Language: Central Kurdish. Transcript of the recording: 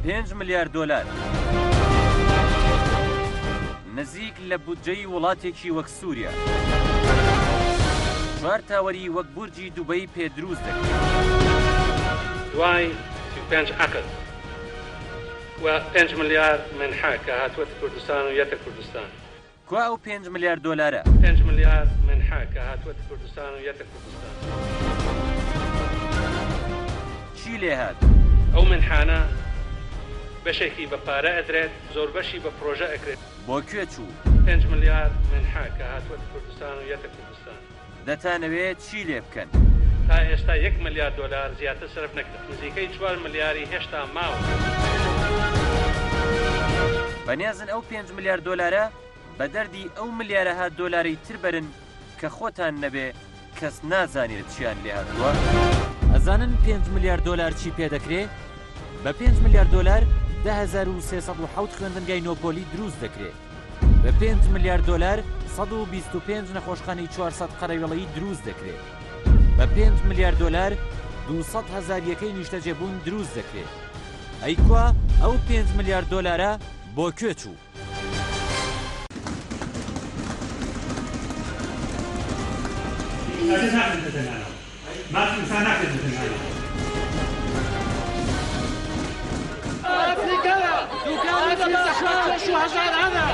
5 ملیار دۆلار نزیک لە بودجەی وڵاتێکی وەک سووریا. 4 تاوەری وەک بورجی دووبەی پێدروست دەکرێت. دوای 35 عقد و 5 ملیار منحە کە هاتووەتە کوردستان و یەتە کوردستان. کوا ئەو 5 ملیار دۆلارە؟ 5 ملیار منحە کە هاتووەتە کوردستان و یەتە کوردستان. چی لێ هات؟ ئەو منحانە بەشێکی بە پارە ئەدرێت، زۆر بەشی بە پرۆژە ئەکرێت. بۆ کوێ چوو؟ 5 ملیار منحە کە هاتووەتە کوردستان و یەتە کوردستان. دەتانەوێت چی لێ بکەن؟ تا ئێستا 1 ملیار دۆلار زیاتر سەرف نەکرد. نزیکەی 4 ملیاری هێشتا ماوە. بەنیازن ئەو 5 ملیار دۆلارە بە دەردی ئەو ملیارەها دۆلاری تر بەرن کە خۆتان نەبێ کەس نازانێت چیان لێ هاتووە. ئەزانن 5 ملیار دۆلار چی پێدەکرێت؟ بە 5 ملیار دۆلار 10307 خوێندنگای نۆپۆلی دروست دەکرێت. بە 5 ملیار دۆلار 125 نەخۆشخانەی 400 قەرەوێڵەیی دروست دەکرێت. بە 5 ملیار دۆلار 200,000 یەکەی نیشتەجێبوون دروست دەکرێت. ئەیکوا ئەو 5 ملیار دۆلارە بۆ کوێ چوو؟ شو هالشهر هذا؟